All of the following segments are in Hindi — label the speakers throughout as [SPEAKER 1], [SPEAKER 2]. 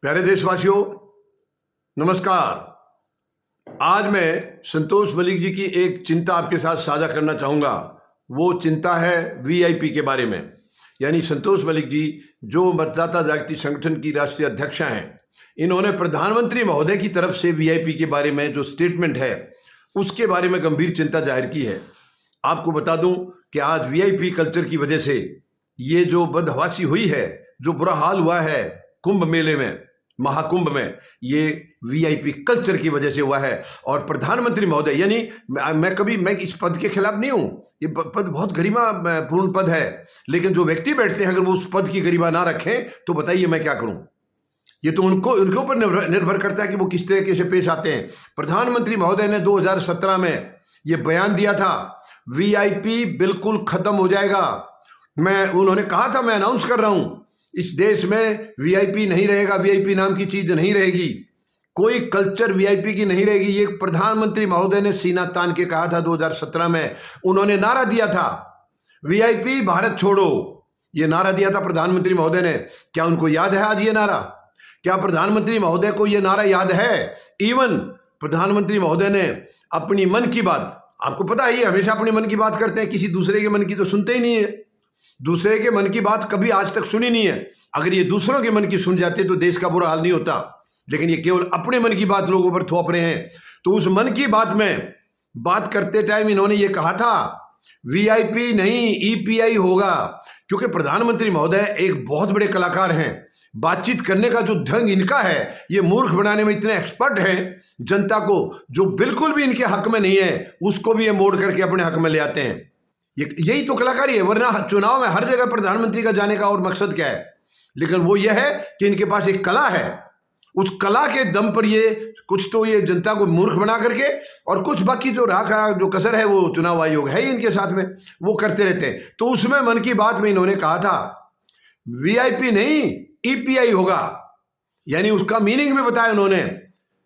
[SPEAKER 1] प्यारे देशवासियों, नमस्कार। आज मैं संतोष मलिक जी की एक चिंता आपके साथ साझा करना चाहूँगा। वो चिंता है वीआईपी के बारे में। यानी संतोष मलिक जी जो मतदाता जागृति संगठन की राष्ट्रीय अध्यक्षा हैं, इन्होंने प्रधानमंत्री महोदय की तरफ से वीआईपी के बारे में जो स्टेटमेंट है उसके बारे में गंभीर चिंता जाहिर की है। आपको बता दूं कि आज वीआईपी कल्चर की वजह से ये जो बदहवासी हुई है, जो बुरा हाल हुआ है कुंभ मेले में, महाकुंभ में, ये वीआईपी कल्चर की वजह से हुआ है। और प्रधानमंत्री महोदय, यानी मैं इस पद के खिलाफ नहीं हूं, ये पद बहुत गरिमा पूर्ण पद है, लेकिन जो व्यक्ति बैठते हैं अगर वो उस पद की गरिमा ना रखें तो बताइए मैं क्या करूं। ये तो उनके ऊपर निर्भर करता है कि वो किस तरीके से पेश आते हैं। प्रधानमंत्री महोदय ने 2017 में ये बयान दिया था, वीआईपी बिल्कुल खत्म हो जाएगा। उन्होंने कहा था, मैं अनाउंस कर रहा हूं, इस देश में वीआईपी नहीं रहेगा, वीआईपी नाम की चीज नहीं रहेगी, कोई कल्चर वीआईपी की नहीं रहेगी। ये प्रधानमंत्री महोदय ने सीना तान के कहा था 2017 में। उन्होंने नारा दिया था, वीआईपी भारत छोड़ो, ये नारा दिया था प्रधानमंत्री महोदय ने। क्या उनको याद है आज ये नारा? क्या प्रधानमंत्री महोदय को ये नारा याद है? इवन प्रधानमंत्री महोदय ने अपनी मन की बात, आपको पता है ये हमेशा अपने मन की बात करते हैं, किसी दूसरे के मन की तो सुनते ही नहीं है। दूसरे के मन की बात कभी आज तक सुनी नहीं है। अगर ये दूसरों के मन की सुन जाते तो देश का बुरा हाल नहीं होता, लेकिन ये केवल अपने मन की बात लोगों पर थोप रहे हैं। तो उस मन की बात में बात करते टाइम इन्होंने ये कहा था, वीआईपी नहीं ईपीआई होगा। क्योंकि प्रधानमंत्री महोदय एक बहुत बड़े कलाकार हैं, बातचीत करने का जो ढंग इनका है, ये मूर्ख बनाने में इतने एक्सपर्ट हैं। जनता को जो बिल्कुल भी इनके हक में नहीं है उसको भी ये मोड़ करके अपने हक में ले आते हैं। यही तो कलाकारी है। वरना चुनाव में हर जगह प्रधानमंत्री का जाने का और मकसद क्या है? लेकिन वो यह है कि इनके पास एक कला है, उस कला के दम पर ये कुछ तो ये जनता को मूर्ख बना करके, और कुछ बाकी जो राखा जो कसर है वो चुनाव आयोग है ही इनके साथ में, वो करते रहते हैं। तो उसमें मन की बात में इन्होंने कहा था, वीआईपी नहीं ईपीआई होगा। यानी उसका मीनिंग भी बताया उन्होंने।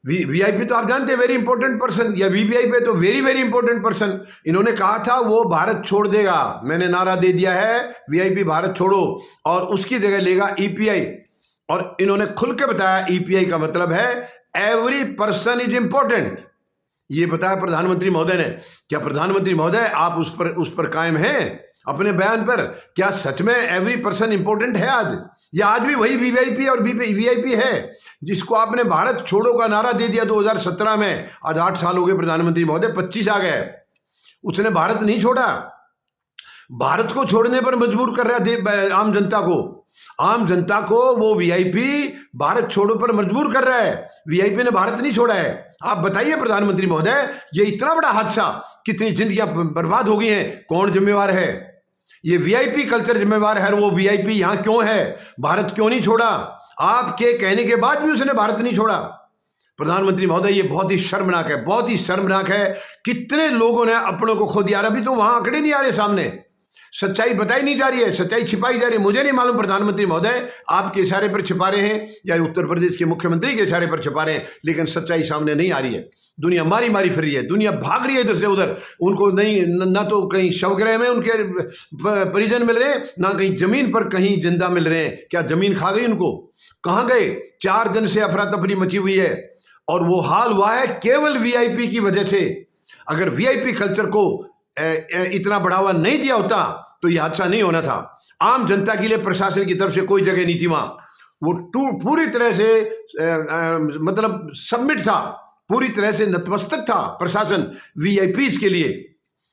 [SPEAKER 1] वीआईपी तो आप जानते हैं, वेरी इंपॉर्टेंट पर्सन, या वीवीआईपी तो वेरी वेरी इंपॉर्टेंट पर्सन। इन्होंने कहा था वो भारत छोड़ देगा। मैंने नारा दे दिया है, वीआईपी भारत छोड़ो, और उसकी जगह लेगा ईपीआई। और इन्होंने खुल के बताया ईपीआई का मतलब है एवरी पर्सन इज इंपॉर्टेंट। ये बताया प्रधानमंत्री महोदय ने। क्या प्रधानमंत्री महोदय आप उस पर कायम हैं अपने बयान पर? क्या सच में एवरी पर्सन इंपॉर्टेंट है आज, या आज भी वही वीवीआईपी और वीआईपी है जिसको आपने भारत छोड़ो का नारा दे दिया 2017 में? आज 8 साल हो गए प्रधानमंत्री महोदय, 25 आ गए। उसने भारत नहीं छोड़ा, भारत को छोड़ने पर मजबूर कर रहा है आम जनता को। आम जनता को वो वीआईपी भारत छोड़ो पर मजबूर कर रहा है। वीआईपी ने भारत नहीं छोड़ा है। आप बताइए प्रधानमंत्री महोदय, ये इतना बड़ा हादसा, कितनी जिंदगियां बर्बाद हो गई हैं, कौन जिम्मेवार है? ये वीआईपी कल्चर जिम्मेवार है। वो वीआईपी यहां क्यों है? भारत क्यों नहीं छोड़ा? आपके कहने के बाद भी उसने भारत नहीं छोड़ा। प्रधानमंत्री महोदय, ये बहुत ही शर्मनाक है, बहुत ही शर्मनाक है। कितने लोगों ने अपनों को खो दिया। अभी तो वहां आंकड़े नहीं आ रहे सामने, सच्चाई बताई नहीं जा रही है, सच्चाई छिपाई जा रही है। मुझे नहीं मालूम प्रधानमंत्री महोदय आपके इशारे पर छिपा रहे हैं या उत्तर प्रदेश के मुख्यमंत्री के इशारे पर छिपा रहे हैं, लेकिन सच्चाई सामने नहीं आ रही है। दुनिया मारी मारी फिर रही है, दुनिया भाग रही है इधर से उधर। उनको नहीं, ना तो कहीं शवगृह में उनके परिजन मिल रहे हैं, ना कहीं जमीन पर कहीं जिंदा मिल रहे हैं। क्या जमीन खा गई उनको? कहाँ गए? 4 दिन से अफरा तफरी मची हुई है, और वो हाल हुआ है केवल वीआईपी की वजह से। अगर वीआईपी कल्चर को इतना बढ़ावा नहीं दिया होता तो यह हादसा नहीं होना था। आम जनता के लिए प्रशासन की तरफ से कोई जगह नहीं थी वहां। वो पूरी तरह से मतलब सबमिट था, पूरी तरह से नतमस्तक था प्रशासन वीआईपी के लिए।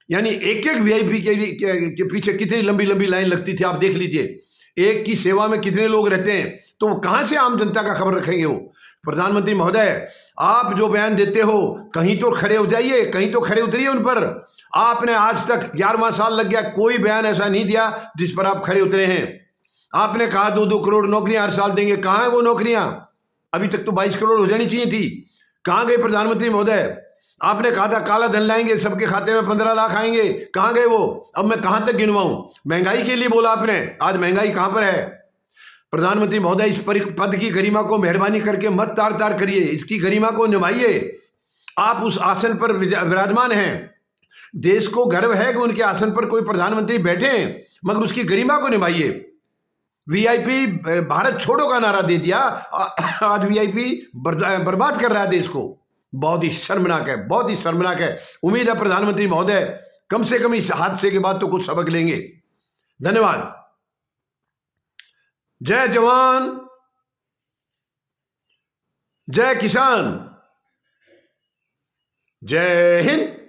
[SPEAKER 1] यानी एक एक वीआईपी के पीछे कितनी लंबी लंबी लाइन लगती थी, आप देख लीजिए। एक की सेवा में कितने लोग रहते हैं, तो वो कहां से आम जनता का खबर रखेंगे वो? प्रधानमंत्री महोदय, आप जो बयान देते हो कहीं तो खड़े हो जाइए, कहीं तो खड़े उतरिए उन पर। आपने आज तक 11वां साल लग गया, कोई बयान ऐसा नहीं दिया जिस पर आप खड़े उतरे हैं। आपने कहा 2-2 करोड़ नौकरियां हर साल देंगे, कहां है वो नौकरियां? अभी तक तो 22 करोड़ हो जानी चाहिए थी, कहां गए प्रधानमंत्री महोदय? आपने कहा था काला धन लाएंगे, सबके खाते में 15 लाख आएंगे, कहां गए वो? अब मैं कहां तक गिनवाऊं? महंगाई के लिए बोला आपने, आज महंगाई कहां पर है? प्रधानमंत्री महोदय, इस पद की गरिमा को मेहरबानी करके मत तार तार करिए, इसकी गरिमा को निभाइए। आप उस आसन पर विराजमान हैं, देश को गर्व है कि उनके आसन पर कोई प्रधानमंत्री बैठे हैं, मगर उसकी गरिमा को निभाइए। वीआईपी भारत छोड़ो का नारा दे दिया, आज वीआईपी बर्बाद कर रहा है देश को। बहुत ही शर्मनाक है, बहुत ही शर्मनाक है। उम्मीद है प्रधानमंत्री महोदय कम से कम इस हादसे के बाद तो कुछ सबक लेंगे। धन्यवाद। जय जवान, जय किसान, जय हिंद।